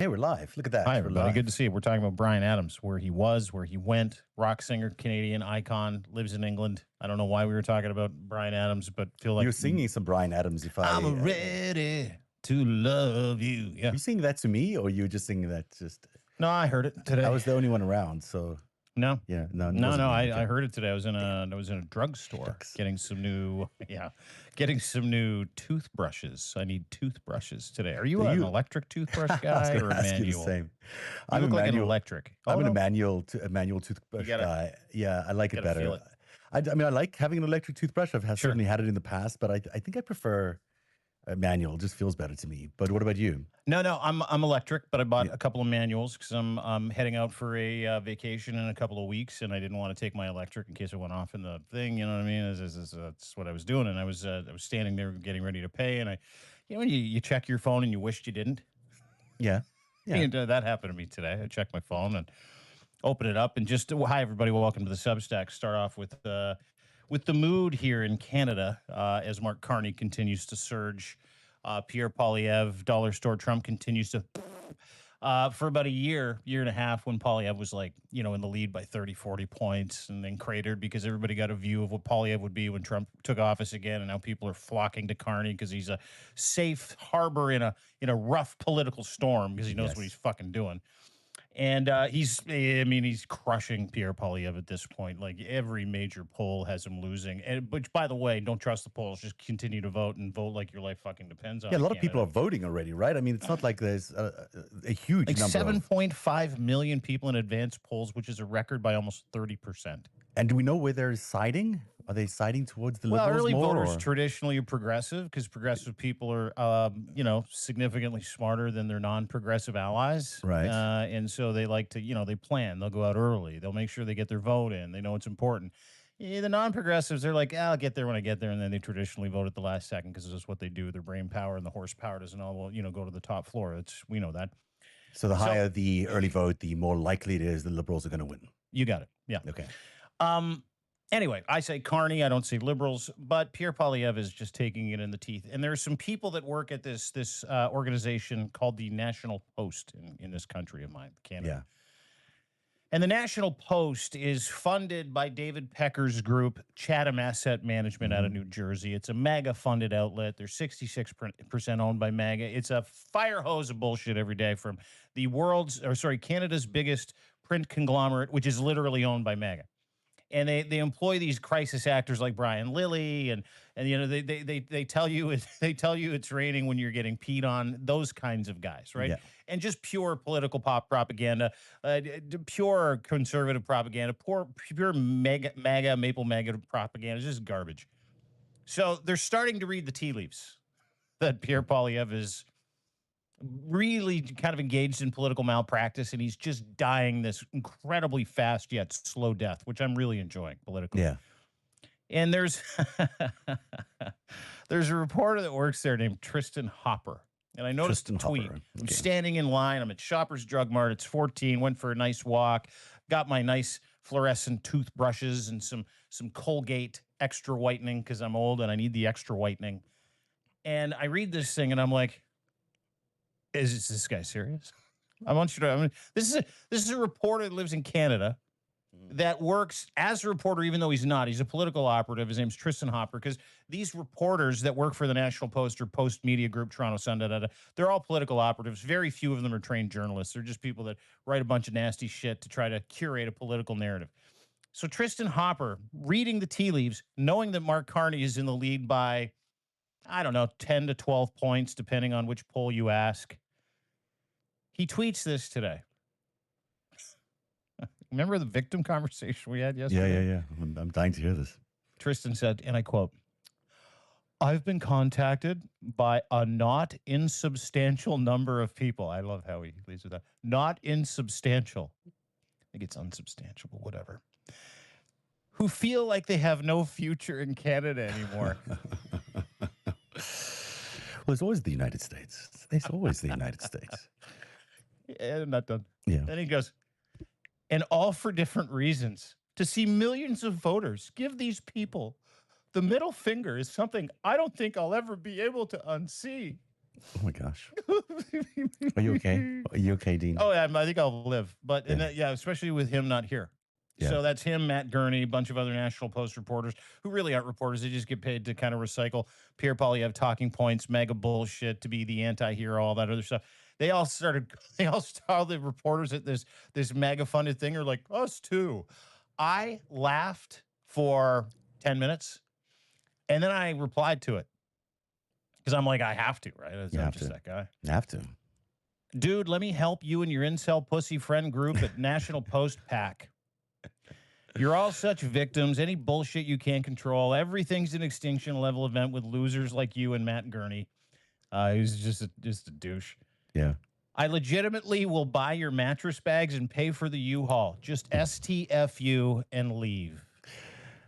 Hey, we're live. Look at that. Hi, We're everybody. live. Good to see you. We're talking about Bryan Adams, where he was, where he went, rock singer, Canadian icon, lives in England. I don't know why we were talking about Bryan Adams, but feel like You're singing some Bryan Adams. I'm ready to love you. Yeah. Are you singing that to me, or you just singing that? No, I heard it today. I was the only one around, so No. yeah, no, it No, wasn't me. I Okay. heard it today. I was in a drugstore Shucks. getting some new toothbrushes. I need toothbrushes today. Are you an electric toothbrush I was guy going or to a ask you the manual? same. You I'm look a like an manual. electric. I'm Oh, a no. manual toothbrush gotta- guy. Yeah, I like it gotta better. feel it. I mean, I like having an electric toothbrush. I've Sure. certainly had it in the past, but I think I prefer a manual. It just feels better to me. But what about you? No, I'm electric, but I bought Yeah. a couple of manuals because I'm heading out for a vacation in a couple of weeks, and I didn't want to take my electric in case it went off in the thing. You know what I mean? That's what I was doing, and I was standing there getting ready to pay, and when you check your phone and you wished you didn't. Yeah. Yeah. And, that happened to me today. I checked my phone and opened it up, and just hi everybody, welcome to the Substack. Start off with the mood here in Canada as Mark Carney continues to surge. Pierre Poilievre, dollar store Trump continues to for about a year and a half, when Poilievre was in the lead by 30, 40 points, and then cratered because everybody got a view of what Poilievre would be when Trump took office again. And now people are flocking to Carney because he's a safe harbor in a rough political storm because he knows what he's fucking doing. And he's crushing Pierre Poilievre at this point. Like, every major poll has him losing. And which, by the way, don't trust the polls. Just continue to vote and vote like your life fucking depends on it. Yeah, a lot of people are voting already, right? I mean, it's not like there's a huge like number. 7.5 million people in advanced polls, which is a record by almost 30%. And do we know where they're siding? Are they siding towards the Liberals early more? voters traditionally are progressive because progressive people are, significantly smarter than their non-progressive allies. Right. And so they like to, they plan. They'll go out early. They'll make sure they get their vote in. They know it's important. The non-progressives, they're like, I'll get there when I get there. And then they traditionally vote at the last second because it's just what they do. Their brain power and the horsepower doesn't all, go to the top floor. We know that. So the higher the early vote, the more likely it is the Liberals are going to win. You got it. Yeah. Okay. Anyway, I say Carney, I don't say Liberals, but Pierre Poilievre is just taking it in the teeth. And there are some people that work at this organization called the National Post in this country of mine, Canada. Yeah. And the National Post is funded by David Pecker's group, Chatham Asset Management, out of New Jersey. It's a MAGA-funded outlet. They're 66% owned by MAGA. It's a fire hose of bullshit every day from Canada's biggest print conglomerate, which is literally owned by MAGA. And they employ these crisis actors like Brian Lilly, and they tell you it's raining when you're getting peed on. Those kinds of guys, right? Yeah. And just pure political propaganda, pure conservative propaganda, pure MAGA maple MAGA propaganda. It's just garbage. So they're starting to read the tea leaves that Pierre Poilievre is really kind of engaged in political malpractice, and he's just dying this incredibly fast yet slow death, which I'm really enjoying politically. Yeah. And there's a reporter that works there named Tristan Hopper. And I noticed a tweet. I'm standing in line. I'm at Shoppers Drug Mart. It's 14. Went for a nice walk. Got my nice fluorescent toothbrushes and some Colgate extra whitening because I'm old and I need the extra whitening. And I read this thing and I'm like, is this guy serious? This is a reporter that lives in Canada that works as a reporter, even though he's not. He's a political operative. His name's Tristan Hopper, because these reporters that work for the National Post or Post Media Group, Toronto Sun, they're all political operatives. Very few of them are trained journalists. They're just people that write a bunch of nasty shit to try to curate a political narrative. So Tristan Hopper, reading the tea leaves, knowing that Mark Carney is in the lead by, I don't know, 10 to 12 points, depending on which poll you ask. He tweets this today. Remember the victim conversation we had yesterday? Yeah. I'm dying to hear this. Tristan said, and I quote, "I've been contacted by a not insubstantial number of people." I love how he leads with that. Not insubstantial. I think it's unsubstantial, but whatever. Who feel like they have no future in Canada anymore. Well, it's always the United States. It's always the United States. Yeah, I'm not done. Yeah. Then he goes, and all for different reasons. To see millions of voters give these people the middle finger is something I don't think I'll ever be able to unsee. Oh my gosh. Are you okay? Are you okay, Dean? Oh, yeah, I think I'll live. But especially with him not here. Yeah. So that's him, Matt Gurney, a bunch of other National Post reporters who really aren't reporters. They just get paid to kind of recycle Pierre Poilievre talking points, mega bullshit, to be the anti-hero, all that other stuff. They all the reporters at this mega funded thing are like, us too. I laughed for 10 minutes and then I replied to it because I'm like, I have to, right? I'm just that guy. You have to. Dude, let me help you and your incel pussy friend group at National Post PAC. You're all such victims. Any bullshit you can't control. Everything's an extinction level event with losers like you and Matt Gurney. He's just a douche. Yeah. I legitimately will buy your mattress bags and pay for the U-Haul. Just STFU and leave.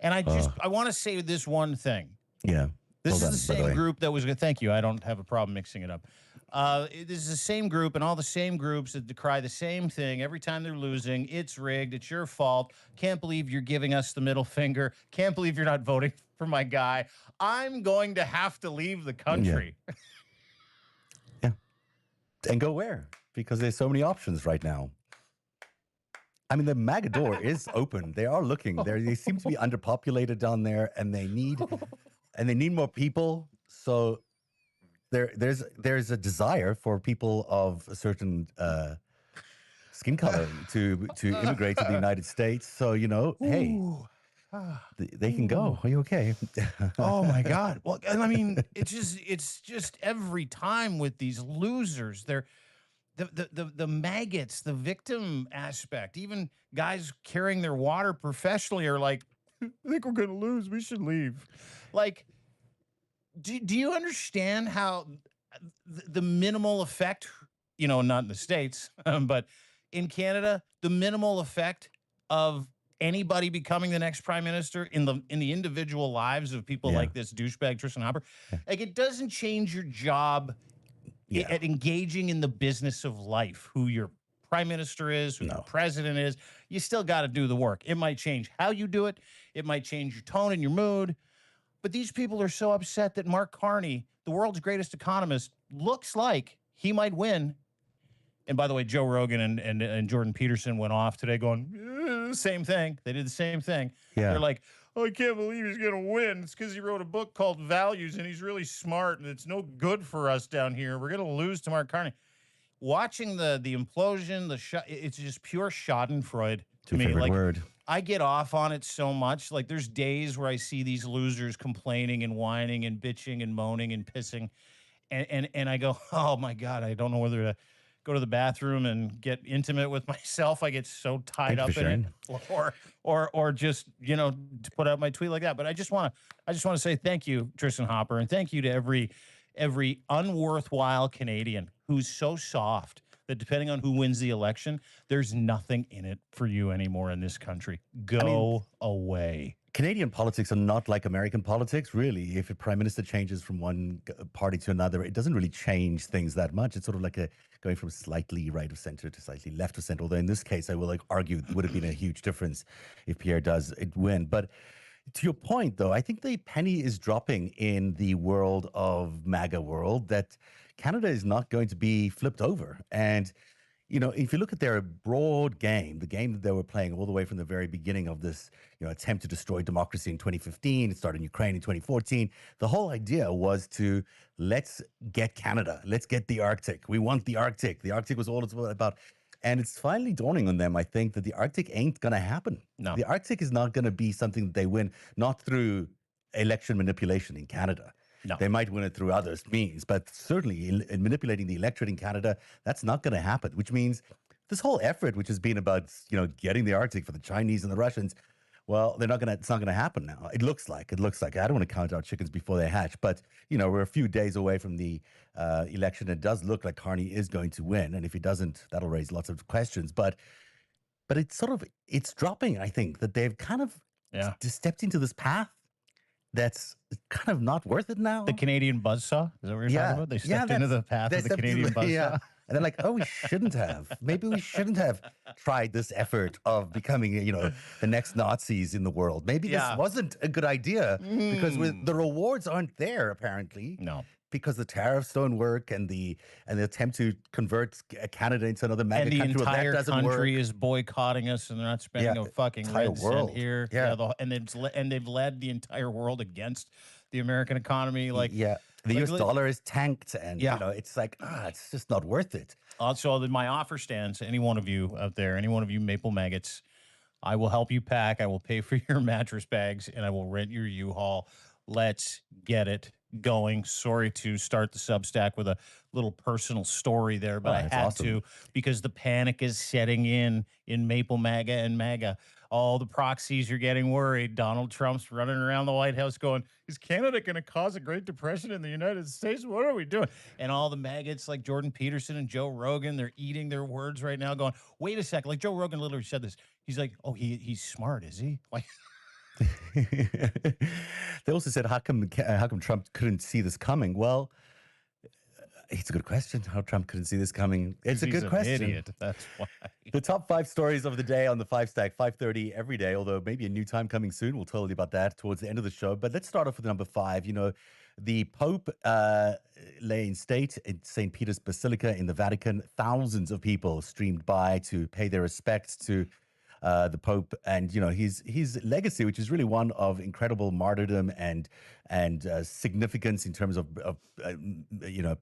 And I want to say this one thing. Yeah. This is the same group that was. Thank you. I don't have a problem mixing it up. This is the same group and all the same groups that decry the same thing every time they're losing. It's rigged. It's your fault. Can't believe you're giving us the middle finger. Can't believe you're not voting for my guy. I'm going to have to leave the country. Yeah. And go where? Because there's so many options right now. I mean, the MAGA door is open. They are looking. They seem to be underpopulated down there, and they need more people. So there's a desire for people of a certain skin color to immigrate to the United States. So, hey, they can go. Are you okay? Oh my God. Well, I mean, it's just every time with these losers, they're the maggots, the victim aspect. Even guys carrying their water professionally are like, I think we're gonna lose. We should leave. Like, do you understand how the minimal effect, not in the States, but in Canada, the minimal effect of anybody becoming the next prime minister in the individual lives of people like this douchebag Tristan Hopper, like, it doesn't change your job at engaging in the business of life, who your prime minister is, who your president is. You still got to do the work. It might change how you do it. It might change your tone and your mood. But these people are so upset that Mark Carney, the world's greatest economist, looks like he might win. And by the way, Joe Rogan and Jordan Peterson went off today going, same thing. They did the same thing. Yeah. They're like, oh, I can't believe he's going to win. It's because he wrote a book called Values, and he's really smart, and it's no good for us down here. We're going to lose to Mark Carney. Watching the implosion, it's just pure schadenfreude to me. Like, word. I get off on it so much. Like, there's days where I see these losers complaining and whining and bitching and moaning and pissing, and I go, oh my God, I don't know whether to go to the bathroom and get intimate with myself. I get so tied up in it, or just to put out my tweet like that. But I just want to say thank you, Tristan Hopper, and thank you to every unworthwhile Canadian who's so soft that depending on who wins the election, there's nothing in it for you anymore in this country. Go away. Canadian politics are not like American politics, really. If a prime minister changes from one party to another, it doesn't really change things that much. It's sort of like going from slightly right of center to slightly left of center. Although in this case, I will argue it would have been a huge difference if Pierre does win. But to your point, though, I think the penny is dropping in the world of MAGA world that Canada is not going to be flipped over. And if you look at their broad game, the game that they were playing all the way from the very beginning of this, attempt to destroy democracy in 2015, it started in Ukraine in 2014. The whole idea was to let's get Canada, let's get the Arctic. We want the Arctic. The Arctic was all it's about. And it's finally dawning on them, I think, that the Arctic ain't going to happen. No. The Arctic is not going to be something that they win, not through election manipulation in Canada. No. They might win it through other means, but certainly in manipulating the electorate in Canada, that's not going to happen, which means this whole effort, which has been about, getting the Arctic for the Chinese and the Russians, well, it's not going to happen now. It looks like. I don't want to count our chickens before they hatch, but, we're a few days away from the election. It does look like Carney is going to win. And if he doesn't, that'll raise lots of questions. But it's dropping, I think, that they've kind of just stepped into this path that's kind of not worth it now. The Canadian buzzsaw? Is that what you're talking about? They stepped into the path of the Canadian buzzsaw? Yeah. And they're like, oh, we shouldn't have. Maybe we shouldn't have tried this effort of becoming, the next Nazis in the world. Maybe this wasn't a good idea because the rewards aren't there, apparently. No. because the tariffs don't work and the attempt to convert Canada into another mega And the country, well, that entire doesn't country work. is boycotting us, and they're not Yeah, spending a fucking entire red cent world. here. Yeah, And they've led the entire world against the American economy. yeah. The US dollar is tanked, and yeah. it's like it's just not worth it. Also, my offer stands. Any one of you out there, any one of you maple maggots, I will help you pack. I will pay for your mattress bags, and I will rent your U-Haul. Let's get it going. Sorry to start the Substack with a little personal story there, but I had Awesome. to, because the panic is setting in Maple MAGA and MAGA. All the proxies are getting worried. Donald Trump's running around the White House going, is Canada going to cause a Great Depression in the United States? What are we doing? And all the maggots like Jordan Peterson and Joe Rogan, they're eating their words right now going, wait a second. Like Joe Rogan literally said this. He's like, oh, he's smart, is he? Like, they also said, how come Trump couldn't see this coming? Well, it's a good question. How Trump couldn't see this coming? It's a good question. Idiot. That's why. The top 5 stories of the day on the FiveStack, 5:30 every day. Although maybe a new time coming soon. We'll tell you about that towards the end of the show. But let's start off with number 5. The Pope lay in state in St. Peter's Basilica in the Vatican. Thousands of people streamed by to pay their respects to the Pope, and his legacy, which is really one of incredible martyrdom and significance in terms of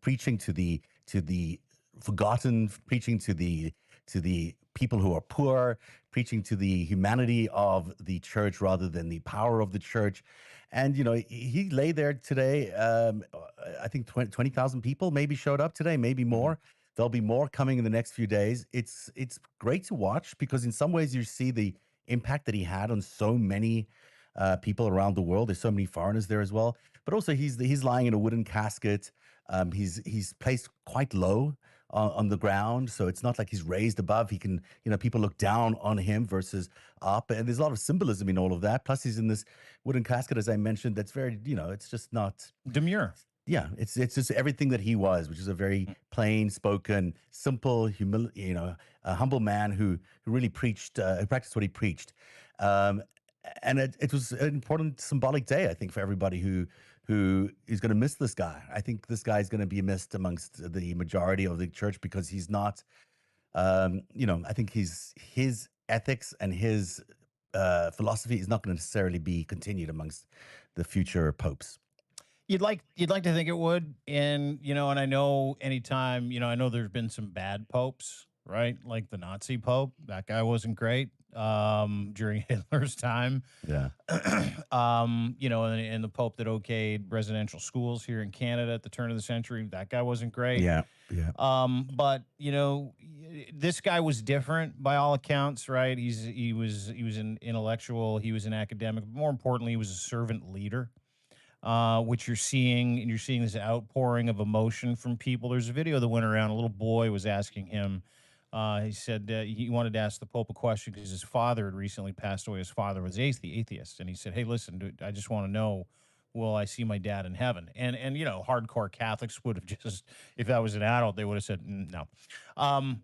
preaching to the forgotten, preaching to the people who are poor, preaching to the humanity of the church rather than the power of the church. And he lay there today. I think 20,000 people maybe showed up today, maybe more. Mm-hmm. There'll be more coming in the next few days. It's great to watch because in some ways you see the impact that he had on so many people around the world. There's so many foreigners there as well. But also he's lying in a wooden casket. He's placed quite low on the ground, so it's not like he's raised above. He can, people look down on him versus up, and there's a lot of symbolism in all of that. Plus, he's in this wooden casket, as I mentioned. That's very, it's just not demure. Yeah, it's just everything that he was, which is a very plain spoken, simple, a humble man who really practiced what he preached. And it was an important symbolic day, I think, for everybody who is going to miss this guy. I think this guy is going to be missed amongst the majority of the church because he's not, I think his ethics and his philosophy is not going to necessarily be continued amongst the future popes. You'd like to think it would, and and I know anytime, I know there's been some bad popes, right? Like the Nazi pope, that guy wasn't great during Hitler's time. Yeah. And the pope that okayed residential schools here in Canada at the turn of the century, that guy wasn't great. Yeah. But this guy was different by all accounts, right? He was an intellectual, he was an academic, but more importantly, he was a servant leader. Which you're seeing this outpouring of emotion from people. There's a video that went around. A little boy was asking him. He said he wanted to ask the Pope a question because his father had recently passed away. His father was the atheist, and he said, "Hey, listen, dude, I just want to know, will I see my dad in heaven?" And hardcore Catholics would have just, if that was an adult, they would have said no.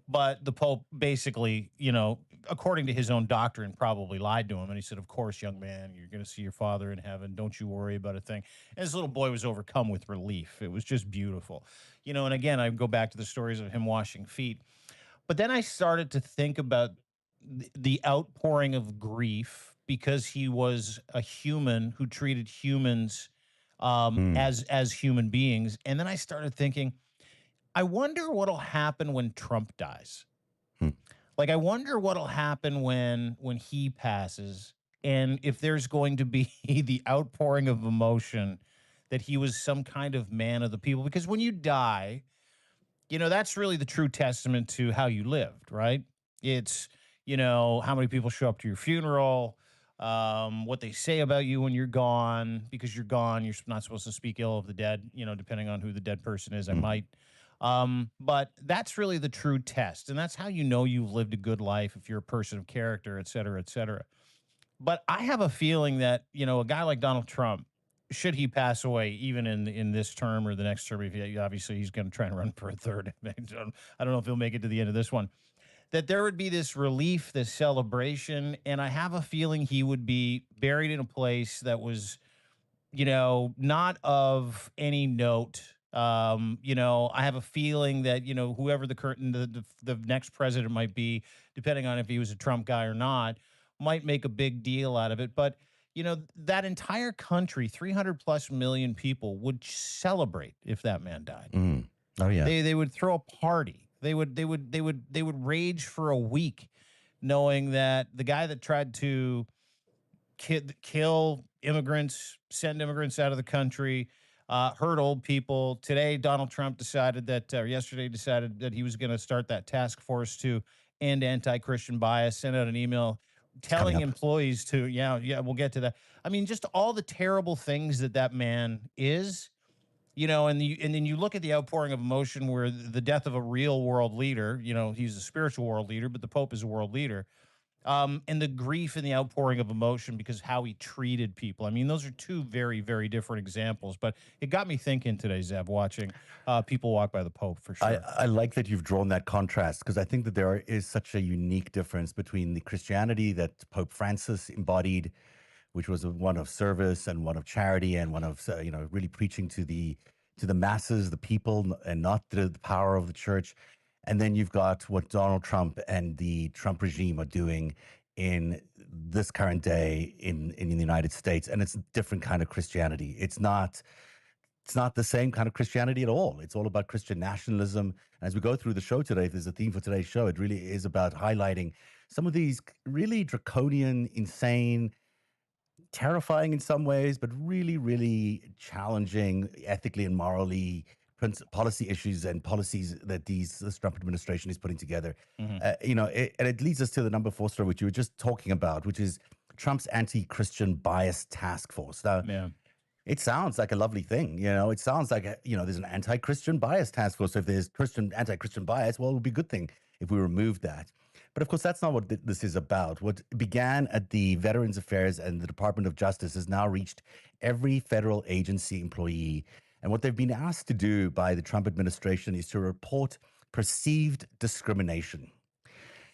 But the Pope basically, according to his own doctrine, probably lied to him. And he said, of course, young man, you're going to see your father in heaven. Don't you worry about a thing. And this little boy was overcome with relief. It was just beautiful. And again, I go back to the stories of him washing feet. But then I started to think about the outpouring of grief because he was a human who treated humans as human beings. And then I started thinking, I wonder what'll happen when Trump dies. Like, I wonder what'll happen when he passes, and if there's going to be the outpouring of emotion that he was some kind of man of the people. Because when you die, that's really the true testament to how you lived, right? It's, how many people show up to your funeral, what they say about you when you're gone. Because you're gone, you're not supposed to speak ill of the dead, depending on who the dead person is. I might. But that's really the true test. And that's how you've lived a good life if you're a person of character, et cetera, et cetera. But I have a feeling that, a guy like Donald Trump, should he pass away, even in this term or the next term, obviously he's going to try and run for a third. I don't know if he'll make it to the end of this one, that there would be this relief, this celebration. And I have a feeling he would be buried in a place that was, not of any note. I have a feeling that whoever the current the next president might be, depending on if he was a Trump guy or not, might make a big deal out of it. But that entire country, 300 plus million people, would celebrate if that man died. Mm. Oh yeah. They would throw a party. They would rage for a week, knowing that the guy that tried to kill immigrants, send immigrants out of the country, hurt old people. Today, Donald Trump decided that, or yesterday decided that he was going to start that task force to end anti-Christian bias. Sent out an email It's coming telling up. employees to, yeah, we'll get to that. I mean, just all the terrible things that man is. And then you look at the outpouring of emotion where the death of a real world leader, he's a spiritual world leader, but the Pope is a world leader, and the grief and the outpouring of emotion because how he treated people. I mean, those are two very, very different examples. But it got me thinking today, Zeb, watching people walk by the Pope for I, sure. I like that you've drawn that contrast because I think that there is such a unique difference between the Christianity that Pope Francis embodied, which was one of service and one of charity and one of really preaching to the masses, the people, and not the power of the church. And then you've got what Donald Trump and the Trump regime are doing in this current day in the United States, and it's a different kind of Christianity. It's not the same kind of Christianity at all. It's all about Christian nationalism. As we go through the show today, if there's a theme for today's show, it really is about highlighting some of these really draconian, insane, terrifying in some ways, but really, really challenging ethically and morally policy issues and policies that this Trump administration is putting together. Hmm. And it leads us to the number 4 story, which you were just talking about, which is Trump's anti-Christian bias task force. Now, Yeah. it sounds like a lovely thing. It sounds like, there's an anti-Christian bias task force. So if there's anti-Christian bias, well, it would be a good thing if we removed that. But of course, that's not what this is about. What began at the Veterans Affairs and the Department of Justice has now reached every federal agency employee. And what they've been asked to do by the Trump administration is to report perceived discrimination.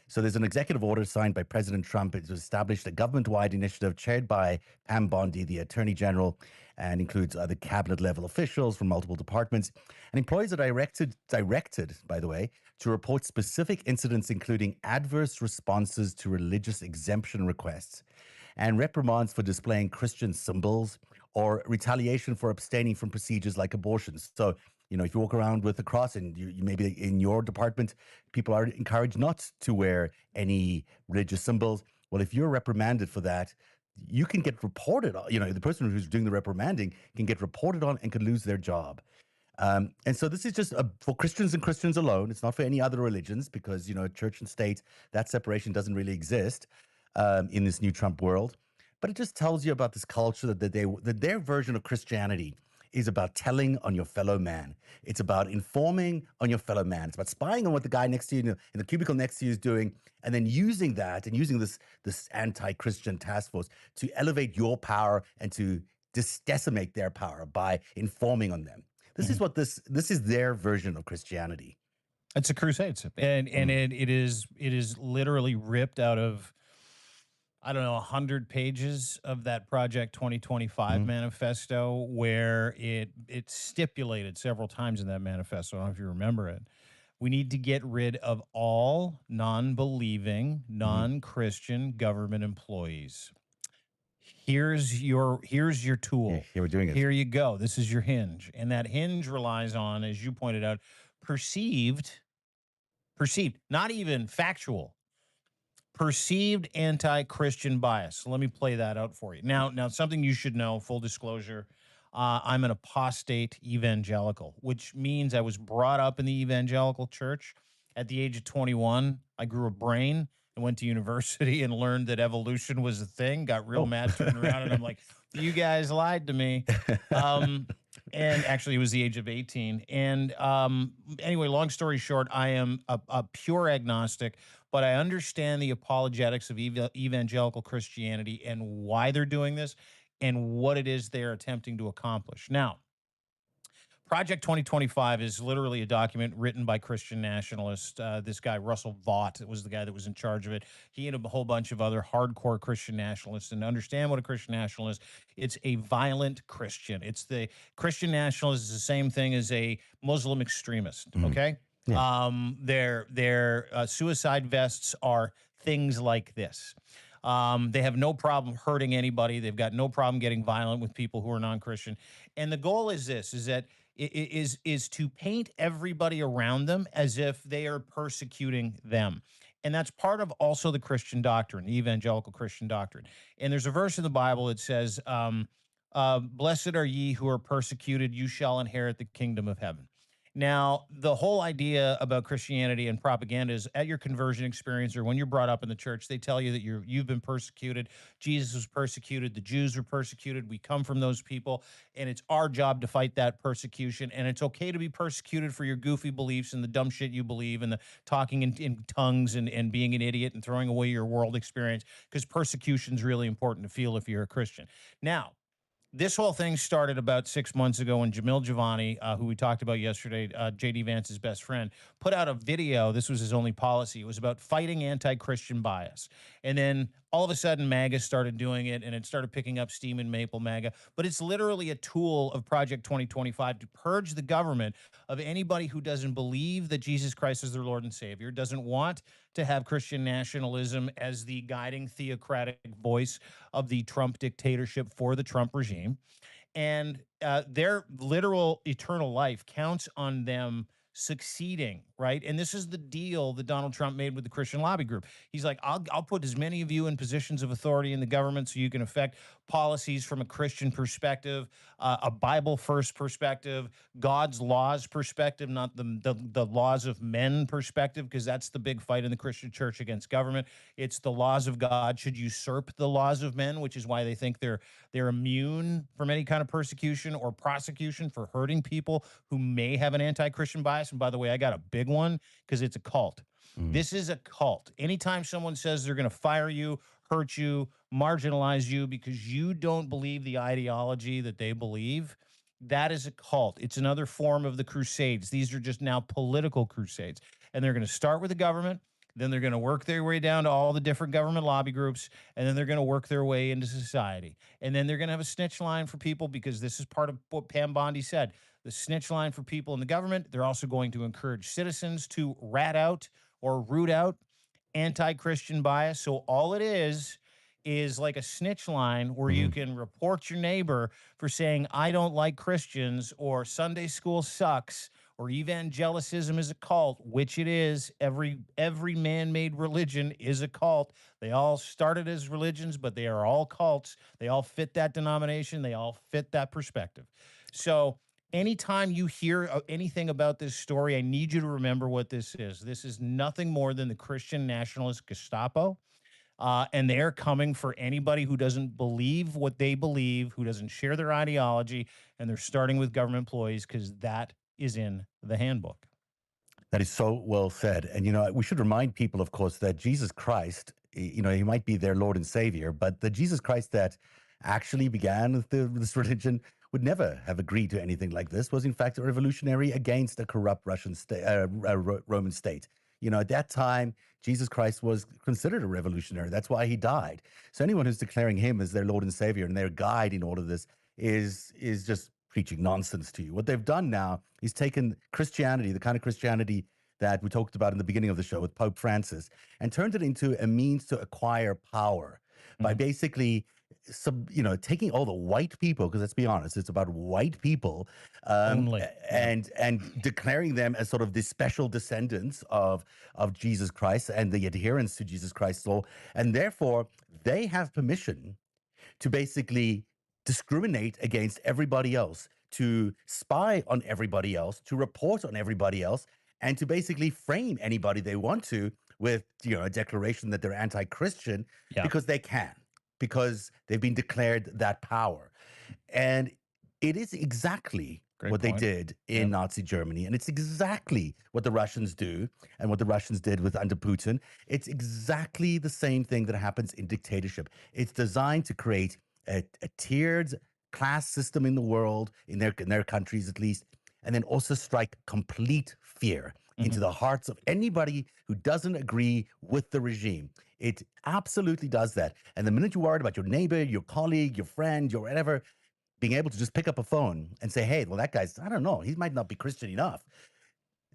So there's an executive order signed by President Trump. It's established a government-wide initiative chaired by Pam Bondi, the Attorney General, and includes other cabinet-level officials from multiple departments. And employees are directed, by the way, to report specific incidents, including adverse responses to religious exemption requests and reprimands for displaying Christian symbols or retaliation for abstaining from procedures like abortions. So if you walk around with a cross and you maybe in your department, people are encouraged not to wear any religious symbols. Well, if you're reprimanded for that, you can get reported on. The person who's doing the reprimanding can get reported on and could lose their job. And so this is just for Christians and Christians alone. It's not for any other religions because, church and state, that separation doesn't really exist in this new Trump world. But it just tells you about this culture that their version of Christianity is about telling on your fellow man. It's about informing on your fellow man. It's about spying on what the guy next to you in the cubicle next to you is doing, and then using that and using this anti-Christian task force to elevate your power and to decimate their power by informing on them. This is what this is their version of Christianity. It's a crusade, and it is literally ripped out of, I don't know, 100 pages of that Project 2025 manifesto, where it stipulated several times in that manifesto. I don't know if you remember it. We need to get rid of all non-believing, non-Christian government employees. Here's your tool. Yeah, we're doing it. Here you go. This is your hinge. And that hinge relies on, as you pointed out, perceived, not even factual, perceived anti-Christian bias. So let me play that out for you. Now, something you should know, full disclosure, I'm an apostate evangelical, which means I was brought up in the evangelical church. At the age of 21, I grew a brain and went to university and learned that evolution was a thing, got real mad, turned around, and I'm like, you guys lied to me. And actually, it was the age of 18. And anyway, long story short, I am a pure agnostic, but I understand the apologetics of evangelical Christianity and why they're doing this and what it is they're attempting to accomplish. Now, Project 2025 is literally a document written by Christian nationalists. This guy, Russell Vaught, was the guy that was in charge of it. He and a whole bunch of other hardcore Christian nationalists. And to understand what a Christian nationalist is, it's a violent Christian. It's the Christian nationalist is the same thing as a Muslim extremist. Okay. Yeah. Their suicide vests are things like this. They have no problem hurting anybody. They've got no problem getting violent with people who are non-Christian. And the goal is this: is that is to paint everybody around them as if they are persecuting them. And that's part of also the Christian doctrine, the evangelical Christian doctrine. And there's a verse in the Bible that says, "Blessed are ye who are persecuted; you shall inherit the kingdom of heaven." Now, the whole idea about Christianity and propaganda is at your conversion experience or when you're brought up in the church, they tell you that you've been persecuted. Jesus was persecuted. The Jews were persecuted. We come from those people, and it's our job to fight that persecution. And it's okay to be persecuted for your goofy beliefs and the dumb shit you believe and the talking in tongues and being an idiot and throwing away your world experience, because persecution is really important to feel if you're a Christian. Now, this whole thing started about 6 months ago when Jamil Giovanni, who we talked about yesterday, JD Vance's best friend, put out a video. This was his only policy. It was about fighting anti-Christian bias. And then all of a sudden, MAGA started doing it, and it started picking up steam in Maple MAGA. But it's literally a tool of Project 2025 to purge the government of anybody who doesn't believe that Jesus Christ is their Lord and Savior, doesn't want to have Christian nationalism as the guiding theocratic voice of the Trump dictatorship for the Trump regime. And their literal eternal life counts on them succeeding, right? And this is the deal that Donald Trump made with the Christian lobby group. He's like, I'll put as many of you in positions of authority in the government so you can affect policies from a Christian perspective, a Bible first perspective, God's laws perspective, not the laws of men perspective, because that's the big fight in the Christian church against government. It's the laws of God should usurp the laws of men, which is why they think they're immune from any kind of persecution or prosecution for hurting people who may have an anti-Christian bias. And by the way, I got a big one because it's a cult. This is a cult. Anytime someone says they're going to fire you, hurt you, marginalize you because you don't believe the ideology that they believe, that is a cult. It's another form of the crusades. These are just now political crusades. And they're going to start with the government. Then they're going to work their way down to all the different government lobby groups, and then they're going to work their way into society. And then they're going to have a snitch line for people, because this is part of what Pam Bondi said. The snitch line for people in the government. They're also going to encourage citizens to rat out or root out anti-Christian bias. So all it is like a snitch line where you can report your neighbor for saying, I don't like Christians, or Sunday school sucks, or evangelicism is a cult, which it is. Every man-made religion is a cult. They all started as religions, but they are all cults. They all fit that denomination. They all fit that perspective. So anytime you hear anything about this story, I need you to remember what this is. This is nothing more than the Christian nationalist Gestapo. And they're coming for anybody who doesn't believe what they believe, who doesn't share their ideology, and they're starting with government employees because that is in the handbook. That is so well said. And, we should remind people, of course, that Jesus Christ, he might be their Lord and Savior, but the Jesus Christ that actually began this religion would never have agreed to anything like this, was in fact a revolutionary against a corrupt Russian state, Roman state. At that time, Jesus Christ was considered a revolutionary. That's why he died. So anyone who's declaring him as their Lord and Savior and their guide in all of this is just preaching nonsense to you. What they've done now is taken Christianity, the kind of Christianity that we talked about in the beginning of the show with Pope Francis, and turned it into a means to acquire power by basically taking all the white people, because let's be honest, it's about white people, and declaring them as sort of the special descendants of Jesus Christ and the adherents to Jesus Christ's law, and therefore they have permission to basically discriminate against everybody else, to spy on everybody else, to report on everybody else, and to basically frame anybody they want to with a declaration that they're anti-Christian because they can. Because they've been declared that power. And it is exactly what they did in Nazi Germany. And it's exactly what the Russians do and what the Russians did with under Putin. It's exactly the same thing that happens in dictatorship. It's designed to create a tiered class system in the world, in their countries at least. and then also strike complete fear into the hearts of anybody who doesn't agree with the regime. It absolutely does that. And the minute you're worried about your neighbor, your colleague, your friend, your whatever, being able to just pick up a phone and say, hey, well, that guy's, I don't know, he might not be Christian enough.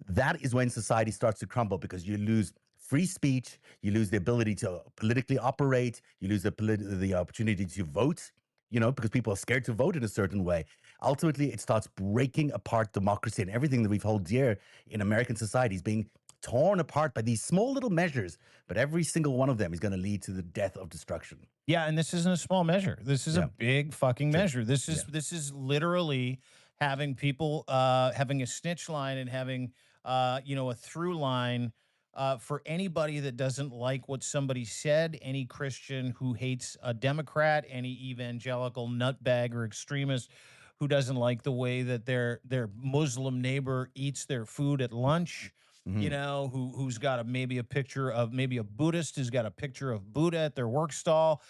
That is when society starts to crumble, because you lose free speech, you lose the ability to politically operate, you lose the opportunity to vote, because people are scared to vote in a certain way. Ultimately, it starts breaking apart democracy, and everything that we've held dear in American society is being torn apart by these small little measures, but every single one of them is going to lead to the death of destruction. Yeah, and this isn't a small measure. This is a big fucking measure. This is literally having people having a snitch line and having a through line for anybody that doesn't like what somebody said, any Christian who hates a Democrat, any evangelical nutbag or extremist who doesn't like the way that their Muslim neighbor eats their food at lunch. Who's got maybe a picture of, maybe a Buddhist who's got a picture of Buddha at their work stall.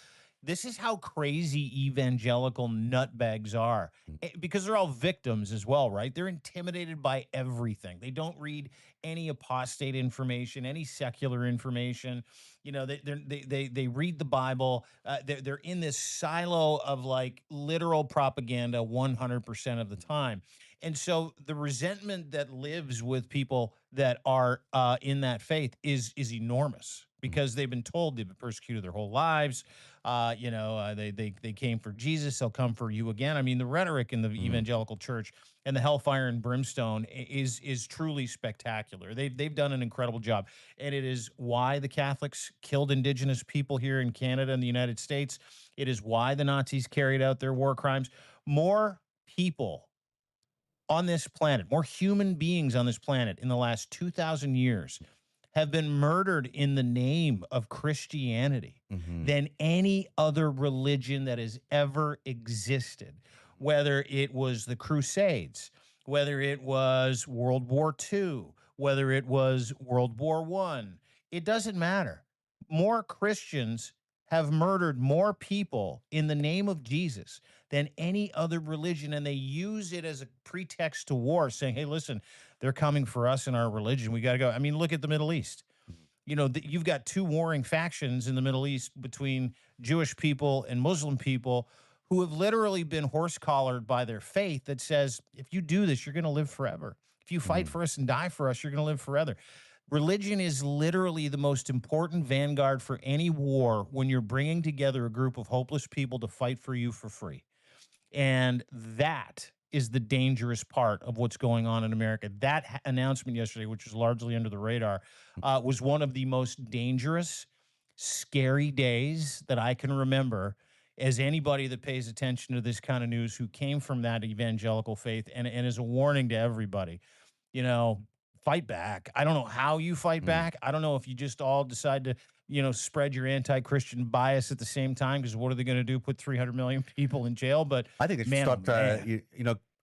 This is how crazy evangelical nutbags are, because they're all victims as well, right? They're intimidated by everything. They don't read any apostate information, any secular information. They read the Bible. They're in this silo of like literal propaganda 100% of the time. And so the resentment that lives with people that are in that faith is enormous, because they've been told, they've been persecuted their whole lives. They came for Jesus, they'll come for you again. I mean, the rhetoric in the evangelical church and the hellfire and brimstone is truly spectacular. They've done an incredible job, and it is why the Catholics killed indigenous people here in Canada and the United States. It is why the Nazis carried out their war crimes. More people on this planet, more human beings on this planet in the last 2,000 years have been murdered in the name of Christianity than any other religion that has ever existed. Whether it was the Crusades, whether it was World War II, whether it was World War I, it doesn't matter. More Christians have murdered more people in the name of Jesus than any other religion, and they use it as a pretext to war, saying, hey, listen, they're coming for us in our religion. We got to go. I mean, look at the Middle East. You've got two warring factions in the Middle East between Jewish people and Muslim people who have literally been horse-collared by their faith that says, if you do this, you're going to live forever. If you fight for us and die for us, you're going to live forever. Religion is literally the most important vanguard for any war when you're bringing together a group of hopeless people to fight for you for free. And that is the dangerous part of what's going on in America. That announcement yesterday, which was largely under the radar, was one of the most dangerous, scary days that I can remember, as anybody that pays attention to this kind of news who came from that evangelical faith, and is a warning to everybody. Fight back. I don't know how you fight back. I don't know if you just all decide to, spread your anti-Christian bias at the same time, because what are they going to do? Put 300 million people in jail? But I think they should start,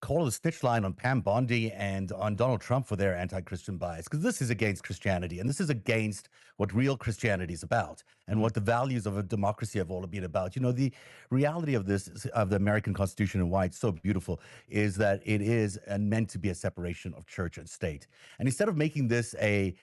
call the snitch line on Pam Bondi and on Donald Trump for their anti-Christian bias, because this is against Christianity, and this is against what real Christianity is about and what the values of a democracy have all been about. The reality of this, of the American Constitution, and why it's so beautiful, is that it is meant to be a separation of church and state. And instead of making this a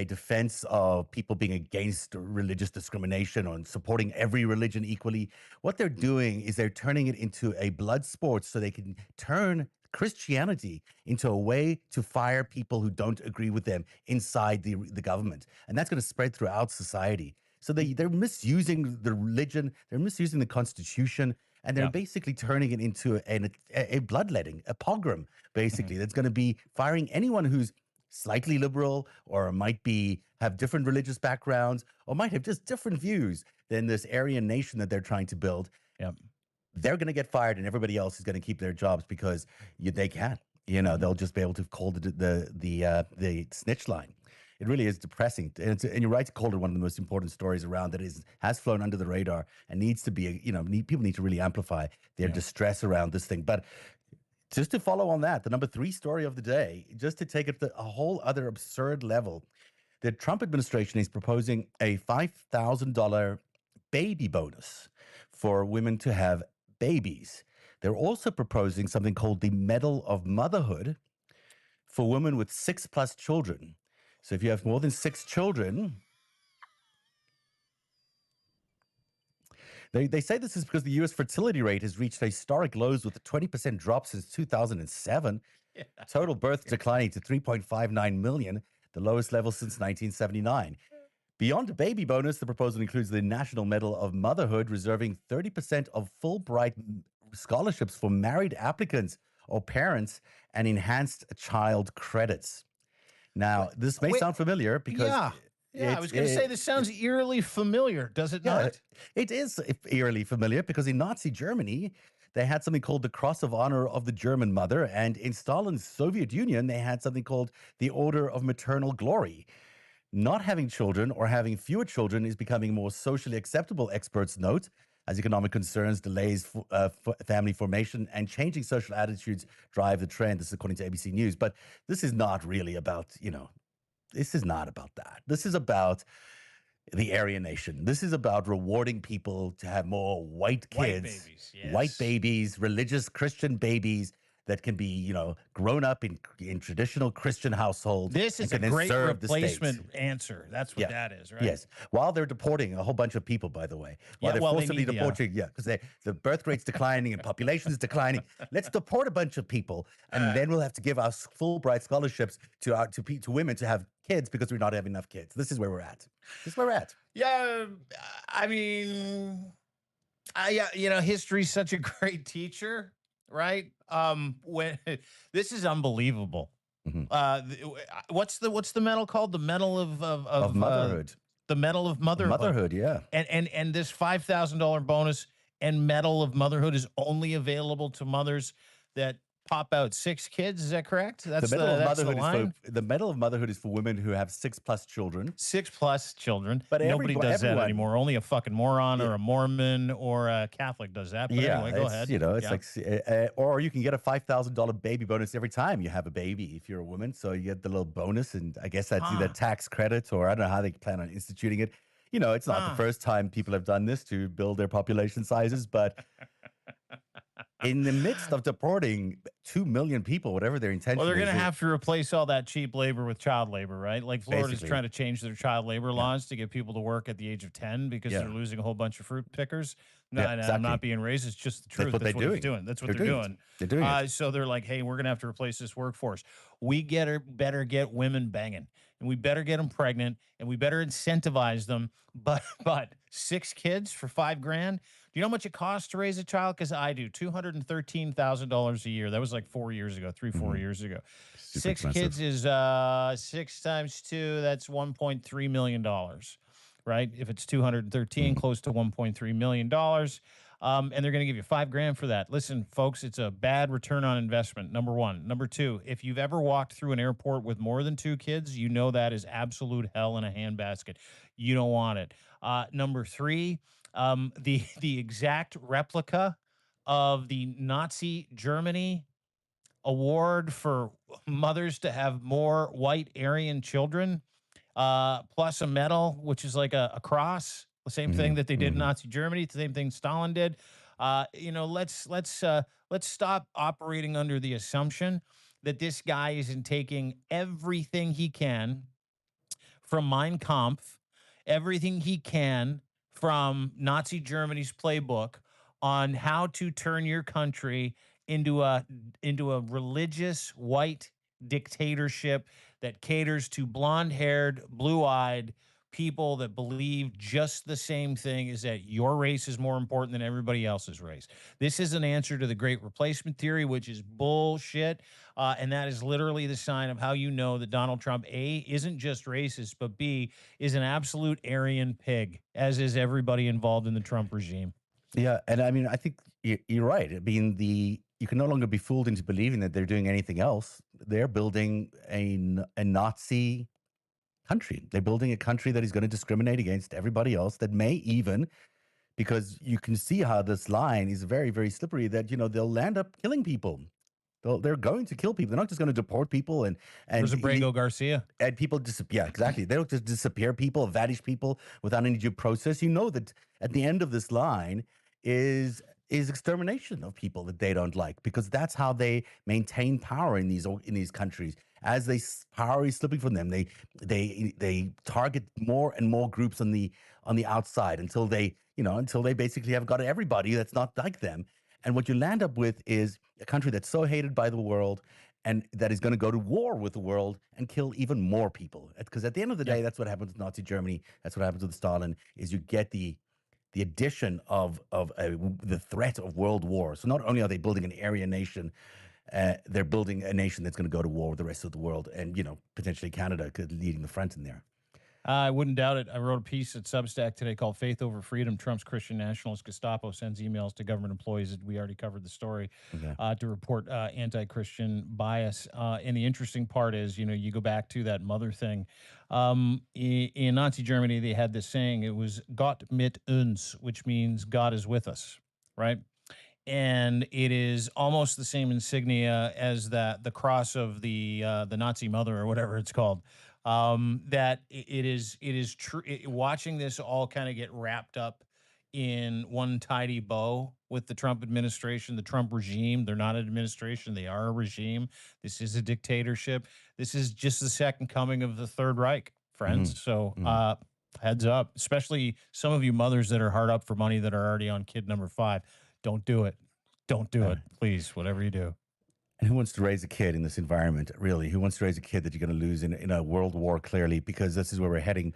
defense of people being against religious discrimination or supporting every religion equally, what they're doing is they're turning it into a blood sport so they can turn Christianity into a way to fire people who don't agree with them inside the government. And that's going to spread throughout society. So they're misusing the religion, they're misusing the Constitution, and they're basically turning it into a bloodletting, a pogrom, basically, that's going to be firing anyone who's slightly liberal, or might have different religious backgrounds, or might have just different views than this Aryan nation that they're trying to build. They're going to get fired, and everybody else is going to keep their jobs because they can. They'll just be able to call the snitch line. It really is depressing, and you're right to call it one of the most important stories around that has flown under the radar and needs to be. People need to really amplify their distress around this thing, but. Just to follow on that, the number 3 story of the day, just to take it to a whole other absurd level, the Trump administration is proposing a $5,000 baby bonus for women to have babies. They're also proposing something called the Medal of Motherhood, for women with 6+ children. So if you have more than 6 children, they say this is because the U.S. fertility rate has reached historic lows with a 20% drop since 2007. Yeah. Total births declining to 3.59 million, the lowest level since 1979. Beyond a baby bonus, the proposal includes the National Medal of Motherhood, reserving 30% of Fulbright scholarships for married applicants or parents and enhanced child credits. Now, this may sound familiar because... Yeah, I was going to say this sounds eerily familiar, does it not? It is eerily familiar because in Nazi Germany, they had something called the Cross of Honor of the German Mother, and in Stalin's Soviet Union, they had something called the Order of Maternal Glory. Not having children or having fewer children is becoming more socially acceptable, experts note, as economic concerns, delays family formation, and changing social attitudes drive the trend. This is according to ABC News. But this is not really about, this is not about that. This is about the Aryan nation. This is about rewarding people to have more white kids, white babies, religious Christian babies that can be, grown up in traditional Christian households. This is a great replacement answer. That's what that is, right? Yes. While they're deporting a whole bunch of people, by the way. While they're forcibly deporting, because the birth rate's declining and population's declining. Let's deport a bunch of people, and then we'll have to give our Fulbright scholarships to women to have kids because we're not having enough kids. This is where we're at. Yeah, I mean, history's such a great teacher. Right. When this is unbelievable. Mm-hmm. What's the medal called? The Medal of Motherhood. The Medal of Motherhood. Motherhood, yeah. And this $5,000 bonus and Medal of Motherhood is only available to mothers that pop out 6 kids. Is that correct? That's the Medal of Motherhood is for women who have 6+ children. 6+ children. But nobody does that anymore. Only a fucking moron or a Mormon or a Catholic does that. But anyway, go ahead. It's like, or you can get a $5,000 baby bonus every time you have a baby if you're a woman. So you get the little bonus, and I guess that's either tax credits or I don't know how they plan on instituting it. It's not the first time people have done this to build their population sizes, but in the midst of deporting 2 million people, whatever their intention is. Well, they're going to have to replace all that cheap labor with child labor, right? Like Florida's trying to change their child labor laws to get people to work at the age of 10 because they're losing a whole bunch of fruit pickers. No, exactly. I'm not being racist, it's just the truth. That's what they're doing. That's what they're doing. They're doing it. So they're like, hey, we're going to have to replace this workforce. We better get women banging, and we better get them pregnant, and we better incentivize them. But 6 kids for $5,000. Do you know how much it costs to raise a child? Because I do. $213,000 a year. That was like 4 years ago, 4 years ago. Super 6 expensive. kids is 6 times 2. That's $1.3 million, right? If it's 213, close to $1.3 million. And they're going to give you $5,000 for that. Listen, folks, it's a bad return on investment. Number one. Number two, if you've ever walked through an airport with more than 2 kids, you know that is absolute hell in a handbasket. You don't want it. Number three, the exact replica of the Nazi Germany award for mothers to have more white Aryan children, plus a medal, which is like a cross, the same thing that they did in Nazi Germany, the same thing Stalin did. Let's stop operating under the assumption that this guy isn't taking everything he can from Mein Kampf, everything he can from Nazi Germany's playbook on how to turn your country into a religious white dictatorship that caters to blonde-haired, blue-eyed people that believe just the same thing, is that your race is more important than everybody else's race. This is an answer to the Great Replacement Theory, which is bullshit. And that is literally the sign of how you know that Donald Trump, A, isn't just racist, but B, is an absolute Aryan pig, as is everybody involved in the Trump regime. Yeah, and I mean, I think you're right. I mean, you can no longer be fooled into believing that they're doing anything else. They're building a Nazi country. They're building a country that is going to discriminate against everybody else, that may even, because you can see how this line is very, very slippery, that, they'll land up killing people. They're going to kill people. They're not just going to deport people and There's Abrego Garcia. And people disappear. Yeah, exactly. They don't just disappear people, vanish people without any due process. You know that at the end of this line is extermination of people that they don't like, because that's how they maintain power in these countries. as power is slipping from them, they target more and more groups on the outside until they basically have got everybody that's not like them. And what you land up with is a country that's so hated by the world and that is going to go to war with the world and kill even more people. Because at the end of the Yeah. day, that's what happens with Nazi Germany. That's what happens with Stalin. Is you get the addition of the threat of world war. So not only are they building an Aryan nation, they're building a nation that's going to go to war with the rest of the world, and potentially Canada leading the front in there. I wouldn't doubt it. I wrote a piece at Substack today called "Faith Over Freedom." Trump's Christian nationalist Gestapo sends emails to government employees. We already covered the story to report anti-Christian bias. And the interesting part is, you go back to that mother thing. In Nazi Germany, they had this saying. It was "Gott mit uns," which means God is with us, right? And it is almost the same insignia as the cross of the Nazi mother or whatever it's called. That it is true. Watching this all kind of get wrapped up in one tidy bow with the Trump administration, the Trump regime. They're not an administration; they are a regime. This is a dictatorship. This is just the second coming of the Third Reich, friends. So. Heads up, especially some of you mothers that are hard up for money that are already on kid number 5. Don't do it. Don't do it, please, whatever you do. And who wants to raise a kid in this environment, really? Who wants to raise a kid that you're going to lose in a world war, clearly, because this is where we're heading.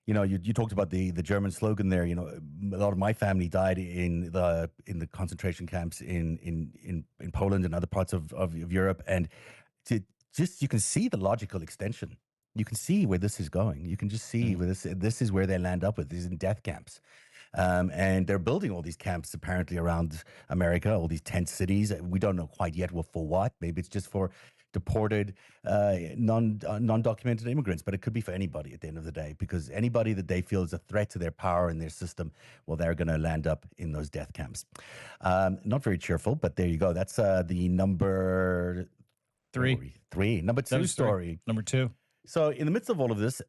You talked about the German slogan there. A lot of my family died in the concentration camps in Poland and other parts of Europe. And you can see the logical extension. You can see where this is going. You can just see where this is where they land up with. These in death camps. And they're building all these camps apparently around America, all these tent cities. We don't know quite yet for what. Maybe it's just for deported, non-documented immigrants, but it could be for anybody at the end of the day, because anybody that they feel is a threat to their power and their system, well, they're going to land up in those death camps. Not very cheerful, but there you go. That's the number 3. Number 2 story. Number 2. So in the midst of all of this,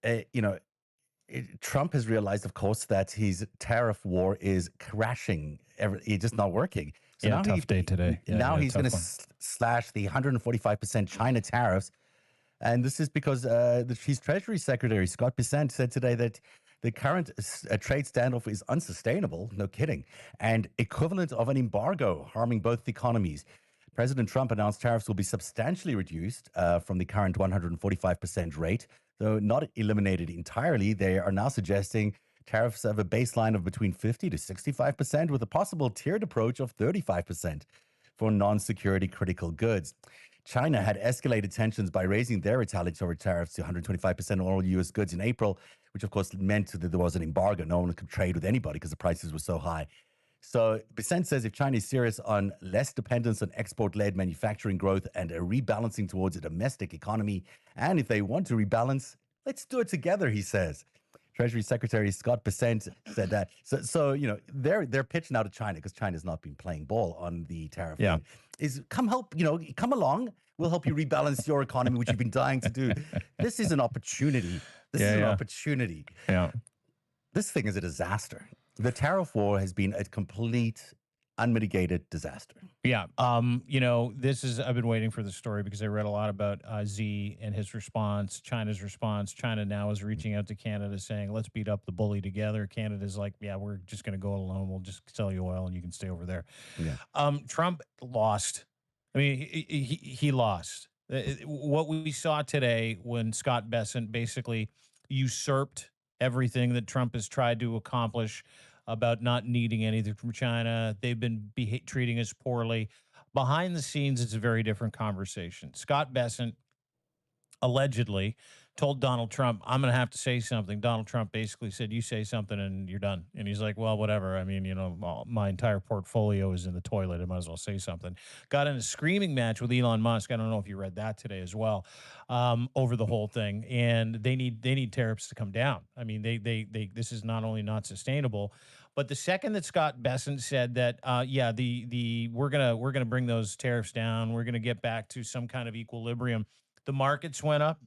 Trump has realized, of course, that his tariff war is crashing. It's just not working. So now tough day today. Now he's going to slash the 145% China tariffs. And this is because his Treasury Secretary, Scott Bessent, said today that the current trade standoff is unsustainable, no kidding, and equivalent of an embargo, harming both economies. President Trump announced tariffs will be substantially reduced from the current 145% rate. Though not eliminated entirely, they are now suggesting tariffs have a baseline of between 50 to 65%, with a possible tiered approach of 35% for non-security critical goods. China had escalated tensions by raising their retaliatory tariffs to 125% on all U.S. goods in April, which of course meant that there was an embargo. No one could trade with anybody because the prices were so high. So Bessent says if China is serious on less dependence on export-led manufacturing growth and a rebalancing towards a domestic economy, and if they want to rebalance, let's do it together, he says. Treasury Secretary Scott Bessent said that. So their pitch now to China, because China's not been playing ball on the tariff, is come along. We'll help you rebalance your economy, which you've been dying to do. This is an opportunity. This is an opportunity. Yeah. This thing is a disaster. The tariff war has been a complete, unmitigated disaster. Yeah. This is, I've been waiting for this story because I read a lot about Xi and his response, China's response. China now is reaching out to Canada saying, let's beat up the bully together. Canada's like, yeah, we're just going to go alone. We'll just sell you oil and you can stay over there. Yeah. Trump lost. I mean, he lost. What we saw today when Scott Bessent basically usurped everything that Trump has tried to accomplish about not needing anything from China. They've been treating us poorly. Behind the scenes, it's a very different conversation. Scott Bessent allegedly told Donald Trump, I'm going to have to say something. Donald Trump basically said, you say something and you're done. And he's like, well, whatever. I mean, my entire portfolio is in the toilet. I might as well say something. Got in a screaming match with Elon Musk. I don't know if you read that today as well, over the whole thing. And they need tariffs to come down. I mean, this is not only not sustainable, but the second that Scott Bessent said that, we're gonna bring those tariffs down, we're gonna get back to some kind of equilibrium, the markets went up.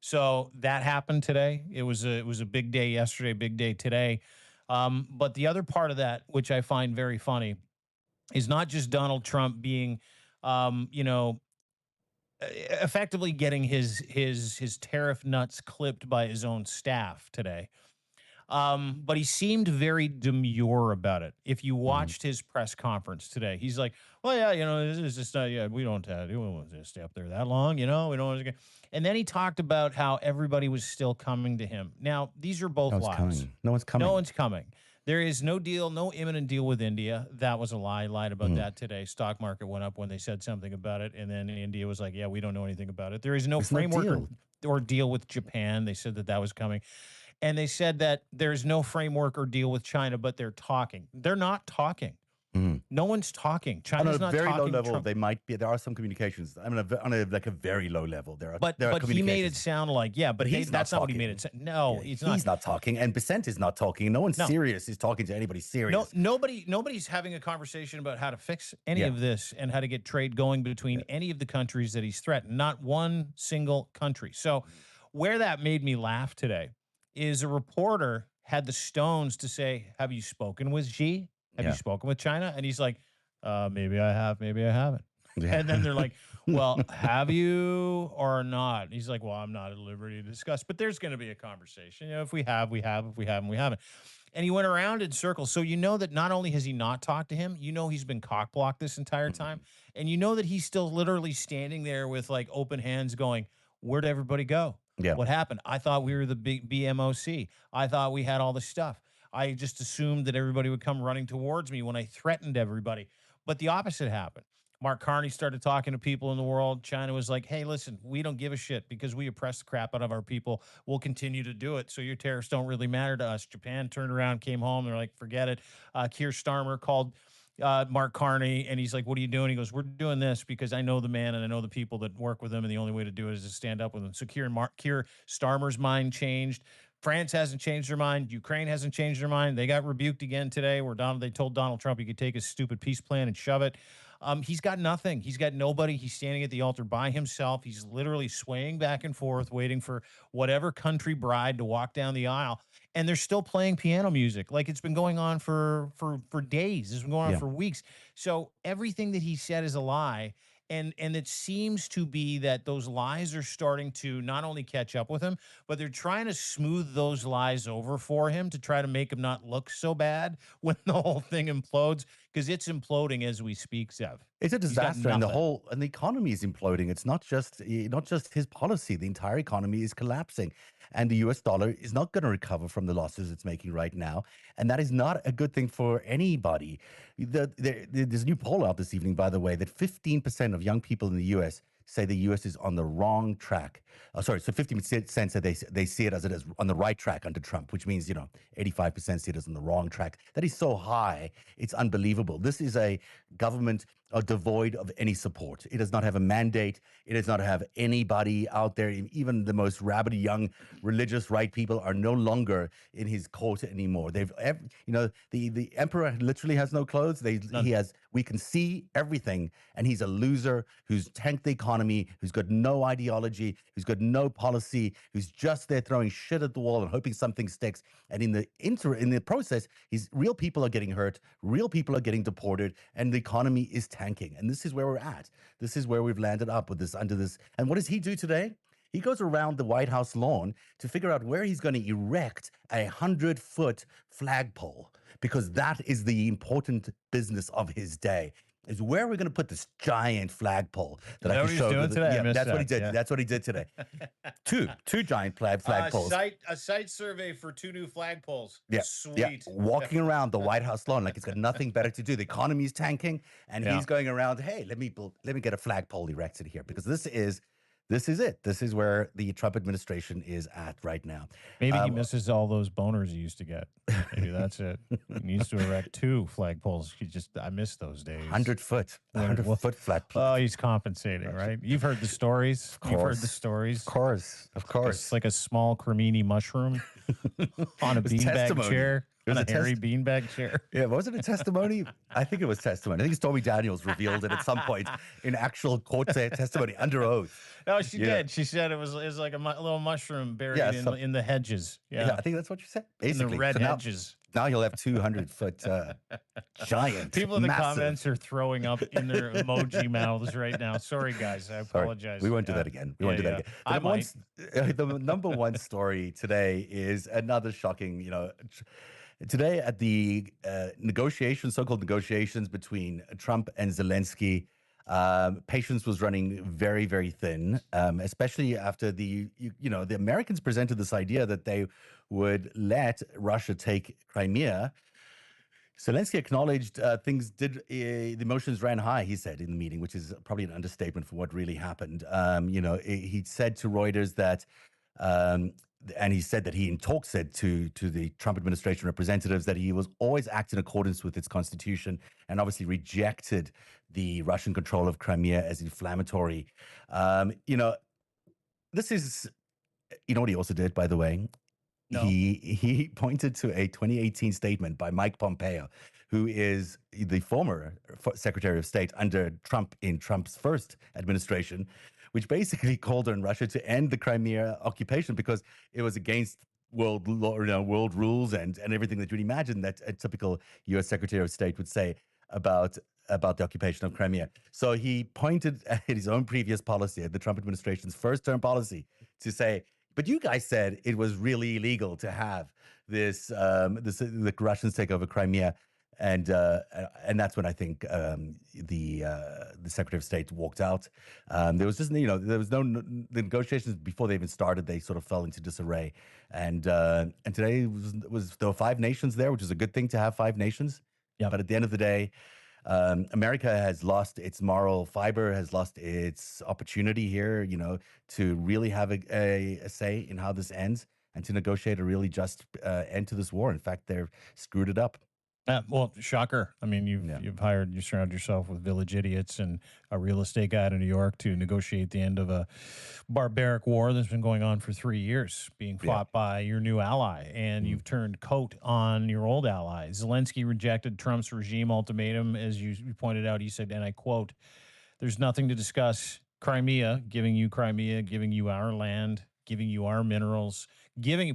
So that happened today. It was a big day yesterday, big day today. But the other part of that, which I find very funny, is not just Donald Trump being, effectively getting his tariff nuts clipped by his own staff today. But he seemed very demure about it. If you watched his press conference today, he's like, "Well, yeah, this is just yeah, we don't want to stay up there that long, we don't." Want to. And then he talked about how everybody was still coming to him. Now, these are both lies. Coming. No one's coming. No one's coming. There is no deal, no imminent deal with India. That was a lie. Lied about that today. Stock market went up when they said something about it, and then India was like, "Yeah, we don't know anything about it." There is no framework or deal with Japan. They said that was coming. And they said that there's no framework or deal with China, but they're talking. They're not talking. No one's talking. China's not talking. On a very low level, they might be. There are some communications. I mean, on a very low level, there are. But he made it sound like that's not what he made it sound. No, he's not. He's not talking, and Besant is not talking. No one's serious is talking to anybody serious. No, nobody's having a conversation about how to fix any of this and how to get trade going between any of the countries that he's threatened. Not one single country. So, where that made me laugh today is a reporter had the stones to say, "Have you spoken with Xi? Have you spoken with China?" And he's like, "Maybe I have, maybe I haven't." Yeah. And then they're like, "Well, have you or not?" And he's like, "Well, I'm not at liberty to discuss, but there's going to be a conversation. If we have, we have. If we haven't, we haven't." And he went around in circles. So that not only has he not talked to him, he's been cock-blocked this entire time. And that he's still literally standing there with like open hands going, "Where'd everybody go? Yeah. What happened? I thought we were the big BMOC. I thought we had all the stuff. I just assumed that everybody would come running towards me when I threatened everybody." But the opposite happened. Mark Carney started talking to people in the world. China was like, "Hey, listen, we don't give a shit because we oppress the crap out of our people. We'll continue to do it. So your tariffs don't really matter to us." Japan turned around, came home. They're like, "Forget it." Keir Starmer called Mark Carney, and he's like, "What are you doing?" He goes, "We're doing this because I know the man and I know the people that work with him, and the only way to do it is to stand up with him." So Keir Starmer's mind changed. France hasn't changed their mind. Ukraine hasn't changed their mind. They got rebuked again today where they told Donald Trump he could take his stupid peace plan and shove it. He's got nothing. He's got nobody. He's standing at the altar by himself. He's literally swaying back and forth, waiting for whatever country bride to walk down the aisle. And they're still playing piano music. Like it's been going on for days. It's been going on for weeks. So everything that he said is a lie. And it seems to be that those lies are starting to not only catch up with him, but they're trying to smooth those lies over for him to try to make him not look so bad when the whole thing implodes, because it's imploding as we speak, Zev. It's a disaster, and the economy is imploding. It's not just his policy. The entire economy is collapsing, and the U.S. dollar is not going to recover from the losses it's making right now, and that is not a good thing for anybody. There's a new poll out this evening, by the way, that 15% of young people in the U.S. say the U.S. is on the wrong track. So 50% say they see it as on the right track under Trump, which means 85% see it as on the wrong track. That is so high, it's unbelievable. This is a government devoid of any support. It does not have a mandate. It does not have anybody out there. Even the most rabid young religious right people are no longer in his court anymore. The emperor literally has no clothes. We can see everything, and he's a loser who's tanked the economy, who's got no ideology, who's got no policy, who's just there throwing shit at the wall and hoping something sticks. And in the process, real people are getting hurt, real people are getting deported, and the economy is tanking. And this is where we're at. This is where we've landed up with this under this. And what does he do today? He goes around the White House lawn to figure out where he's going to erect a 100-foot flagpole, because that is the important business of his day. Is where we're going to put this giant flagpole that I can show. That's what he did. Yeah. That's what he did today. two giant flagpoles. A site survey for 2 new flagpoles. Yeah, sweet. Yeah. Walking around the White House lawn like it's got nothing better to do. The economy is tanking, and he's going around. Hey, let me get a flagpole erected here, because this is it. This is where the Trump administration is at right now. Maybe he misses all those boners he used to get. Maybe that's it. He needs to erect 2 flagpoles. I miss those days. 100-foot flagpole. Oh, he's compensating, right? You've heard the stories. You've heard the stories. Of course. It's like a small cremini mushroom on a beanbag chair. On a hairy beanbag chair. Yeah, was it a testimony? I think it was testimony. I think Stormy Daniels revealed it at some point in actual court testimony under oath. No, she did. She said it was like a little mushroom buried in the hedges. Yeah, I think that's what she said. Basically, in the red hedges. Now he'll have 200-foot giant. People in the massive. comments are throwing up in their emoji mouths right now. Sorry, guys. I apologize. We won't do that again. We won't do that again. The number one story today is another shocking, today at the so-called negotiations between Trump and Zelensky, patience was running very, very thin, especially after the Americans presented this idea that they would let Russia take Crimea. Zelensky acknowledged the emotions ran high, he said in the meeting, which is probably an understatement for what really happened. He said to Reuters that, and he said that he in talks said to the Trump administration representatives that he was always acting in accordance with its constitution, and obviously rejected the Russian control of Crimea as inflammatory. This is, what he also did, by the way? No. He pointed to a 2018 statement by Mike Pompeo, who is the former Secretary of State under Trump in Trump's first administration, which basically called on Russia to end the Crimea occupation because it was against world law, world rules and everything that you'd imagine that a typical U.S. Secretary of State would say about the occupation of Crimea. So he pointed at his own previous policy, at the Trump administration's first-term policy, to say, but you guys said it was really illegal to have the Russians take over Crimea, and that's when I think the Secretary of State walked out. There was just the negotiations before they even started. They sort of fell into disarray, and today there were 5 nations there, which is a good thing to have 5 nations. Yeah. But at the end of the day, America has lost its moral fiber, has lost its opportunity here, to really have a say in how this ends and to negotiate a really just end to this war. In fact, they've screwed it up. Well, shocker. I mean, you surround yourself with village idiots and a real estate guy out of New York to negotiate the end of a barbaric war that's been going on for 3 years, being fought by your new ally, and you've turned coat on your old ally. Zelensky rejected Trump's regime ultimatum. As you pointed out, he said, and I quote, "There's nothing to discuss. Crimea, giving you our land, giving you our minerals,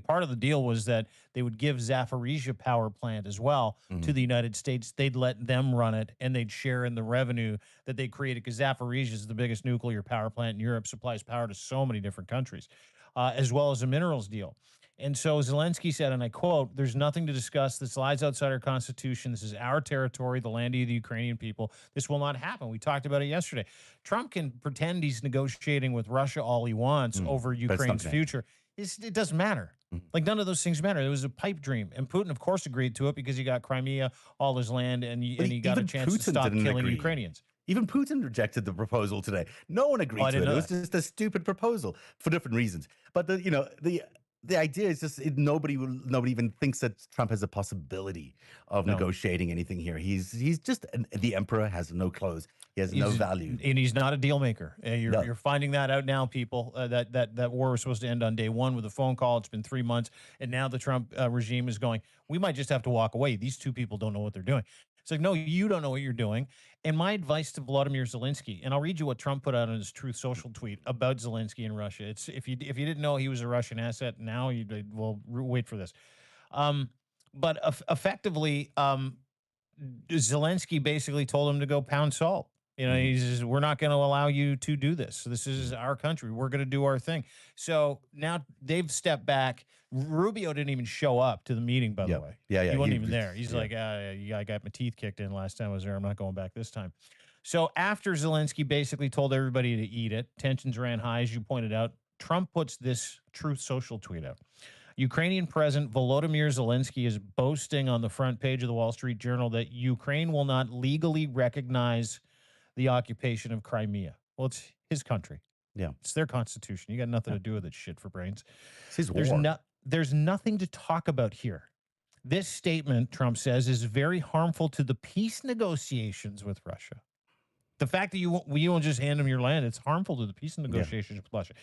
part of the deal was that they would give Zaporizhzhia power plant as well to the United States. They'd let them run it and they'd share in the revenue that they created, because Zaporizhzhia is the biggest nuclear power plant in Europe, supplies power to so many different countries, as well as a minerals deal. And so Zelensky said, and I quote, "There's nothing to discuss. This lies outside our constitution. This is our territory, the land of the Ukrainian people. This will not happen." We talked about it yesterday. Trump can pretend he's negotiating with Russia all he wants over Ukraine's future. It doesn't matter. Like, none of those things matter. It was a pipe dream. And Putin, of course, agreed to it because he got Crimea, all his land, and he got a chance to stop killing Ukrainians. Even Putin rejected the proposal today. No one agreed to it. It was just a stupid proposal for different reasons. But the idea is just nobody even thinks that Trump has a possibility of negotiating anything here. He's just the emperor, has no clothes. He has no value, and he's not a deal maker. You're finding that out now, people. That war was supposed to end on day 1 with a phone call. It's been 3 months, and now the Trump regime is going, we might just have to walk away. These 2 people don't know what they're doing. It's like, no, you don't know what you're doing. And my advice to Vladimir Zelensky, and I'll read you what Trump put out on his Truth Social tweet about Zelensky and Russia. It's if you didn't know he was a Russian asset, now wait for this. But effectively, Zelensky basically told him to go pound salt. He says, we're not going to allow you to do this. This is our country. We're going to do our thing. So now they've stepped back. Rubio didn't even show up to the meeting, by the way. Yeah. He wasn't even there. He's like, I got my teeth kicked in last time I was there. I'm not going back this time. So after Zelensky basically told everybody to eat it, tensions ran high, as you pointed out. Trump puts this Truth Social tweet out. Ukrainian President Volodymyr Zelensky is boasting on the front page of the Wall Street Journal that Ukraine will not legally recognize the occupation of Crimea. Well, it's his country. Yeah. It's their constitution. You got nothing to do with it, shit for brains. It's his war. There's nothing to talk about here. This statement, Trump says, is very harmful to the peace negotiations with Russia. The fact that you won't just hand them your land, it's harmful to the peace negotiations with Russia.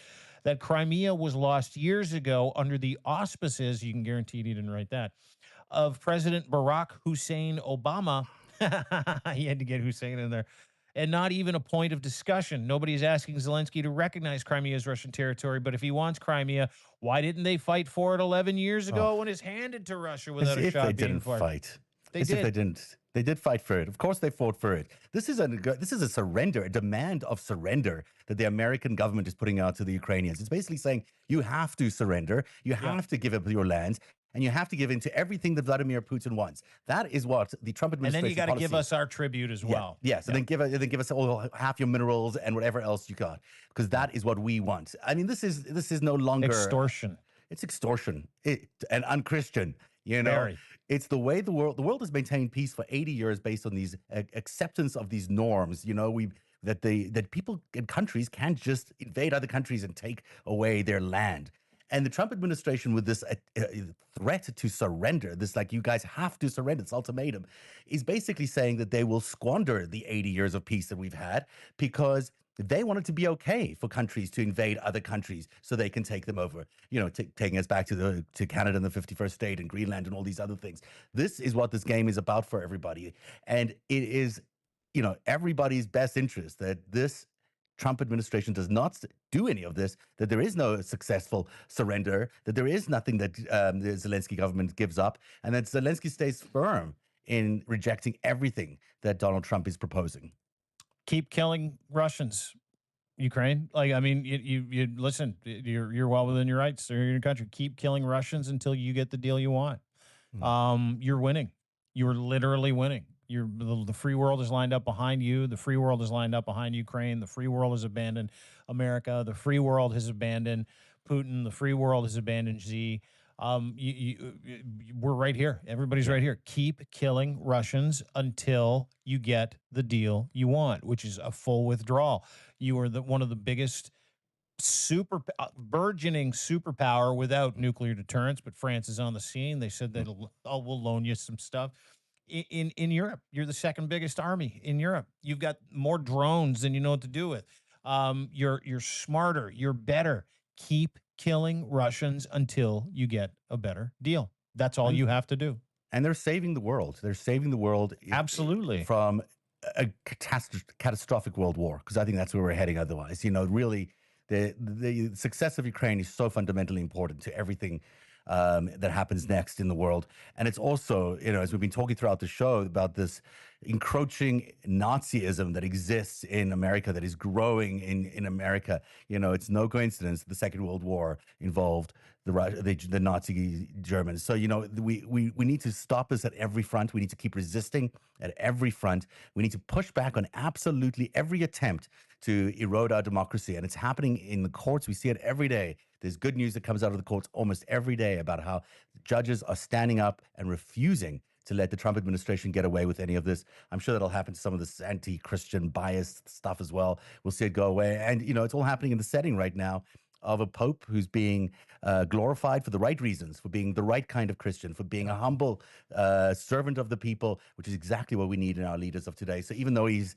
That Crimea was lost years ago under the auspices, you can guarantee he didn't write that, of President Barack Hussein Obama. He had to get Hussein in there. and not even a point of discussion. Nobody's asking Zelensky to recognize Crimea as Russian territory, but if he wants Crimea, why didn't they fight for it 11 years Oh, ago when it's handed to Russia as without a if they shot being didn't fired? fight. They As if they did. didn't. They did fight for it. Of course, they fought for it. This is a surrender, a demand of surrender that the American government is putting out to the Ukrainians. It's basically saying you have to surrender, you Yeah. have to give up your lands, and you have to give in to everything that Vladimir Putin wants. That is what the Trump And administration then you got to give policy- us our tribute as well. Yes, and then give us all half your minerals and whatever else you got, because that is what we want. I mean, this is no longer Extortion. It's extortion and unchristian. You know, Very. it's the way the world has maintained peace for 80 years based on these acceptance of these norms. You know, that people and countries can't just invade other countries and take away their land. And the Trump administration, with this threat to surrender, this like, you guys have to surrender, this ultimatum, is basically saying that they will squander the 80 years of peace that we've had because they want it to be okay for countries to invade other countries so they can take them over. You know, taking us back to Canada and the 51st state and Greenland and all these other things. This is what this game is about for everybody. And it is, you know, everybody's best interest that this Trump administration does not do any of this, that there is no successful surrender, that there is nothing that the Zelensky government gives up, and that Zelensky stays firm in rejecting everything that Donald Trump is proposing. Keep killing Russians, Ukraine. Like, I mean, you listen, you're well within your rights. They're in your country. Keep killing Russians until you get the deal you want. You're winning. You're literally winning. The free world is lined up behind you. The free world is lined up behind Ukraine. The free world has abandoned America. The free world has abandoned Putin. The free world has abandoned Xi. We're right here. Everybody's right here. Keep killing Russians until you get the deal you want, which is a full withdrawal. You are one of the biggest burgeoning superpower without nuclear deterrence, but France is on the scene. They said we'll loan you some stuff. In Europe, you're the second biggest army in Europe. You've got more drones than you know what to do with. You're smarter. You're better. Keep killing Russians until you get a better deal. That's all you have to do. And they're saving the world. They're saving the world absolutely from a catastrophic world war, because I think that's where we're heading otherwise. You know, really, the success of Ukraine is so fundamentally important to everything that happens next in the world. And it's also, you know, as we've been talking throughout the show about this encroaching Nazism that exists in America, that is growing in America. You know, it's no coincidence the Second World War involved the Nazi Germans. So, you know, we need to stop this at every front. We need to keep resisting at every front. We need to push back on absolutely every attempt to erode our democracy. And it's happening in the courts. We see it every day. There's good news that comes out of the courts almost every day about how judges are standing up and refusing to let the Trump administration get away with any of this. I'm sure that'll happen to some of this anti-Christian biased stuff as well. We'll see it go away. And, you know, it's all happening in the setting right now of a pope who's being glorified for the right reasons, for being the right kind of Christian, for being a humble servant of the people, which is exactly what we need in our leaders of today. So even though he's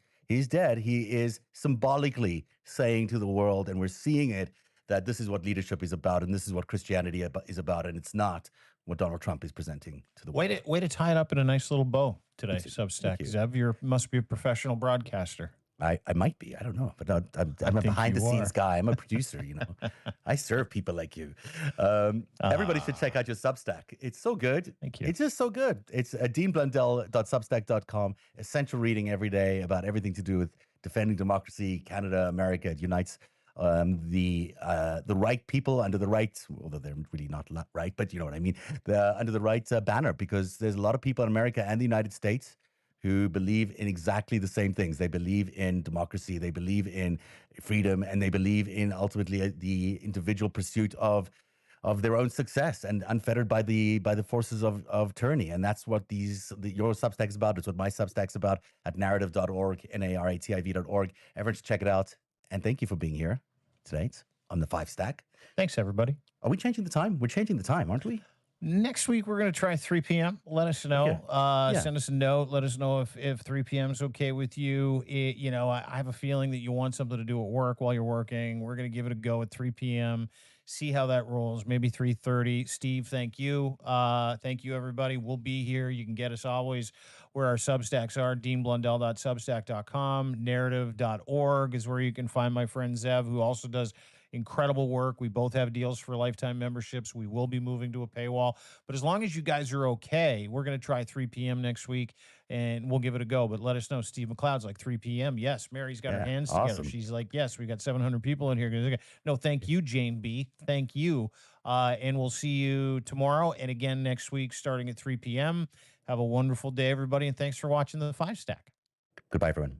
dead, he is symbolically saying to the world, and we're seeing it, that this is what leadership is about, and this is what Christianity is about, and it's not what Donald Trump is presenting to the world. Way to tie it up in a nice little bow today, Substack. Zev, must be a professional broadcaster. I might be. I don't know. But I'm a behind-the-scenes guy. I'm a producer, you know. I serve people like you. Everybody should check out your Substack. It's so good. Thank you. It's just so good. It's deanblundell.substack.com. Essential reading every day about everything to do with defending democracy, Canada, America. It unites the right people under the right, although they're really not right, but you know what I mean, under the right banner, because there's a lot of people in America and the United States who believe in exactly the same things. They believe in democracy, they believe in freedom, and they believe in ultimately the individual pursuit of their own success and unfettered by the forces of tyranny. And that's what your Substack is about. It's what my Substack's about at narrative.org, narrativ.org. Everyone should check it out. And thank you for being here today on the FiveStack. Thanks, everybody. Are we changing the time? We're changing the time, aren't we? Next week, we're going to try 3 p.m. Let us know. Send us a note. Let us know if 3 p.m. is okay with you. I have a feeling that you want something to do at work while you're working. We're going to give it a go at 3 p.m. see how that rolls. Maybe 3:30. Steve, thank you. Thank you, everybody. We'll be here. You can get us always where our Substacks are. DeanBlundell.substack.com. Narrative.org is where you can find my friend Zev, who also does incredible work. We both have deals for lifetime memberships. We will be moving to a paywall. But as long as you guys are okay, we're going to try 3 p.m. next week and we'll give it a go. But let us know. Steve McLeod's like 3 p.m. Yes. Mary's got her hands together. She's like, yes, we got 700 people in here. No, thank you, Jane B. Thank you. And we'll see you tomorrow and again next week starting at 3 p.m. Have a wonderful day, everybody. And thanks for watching the FiveStack. Goodbye, everyone.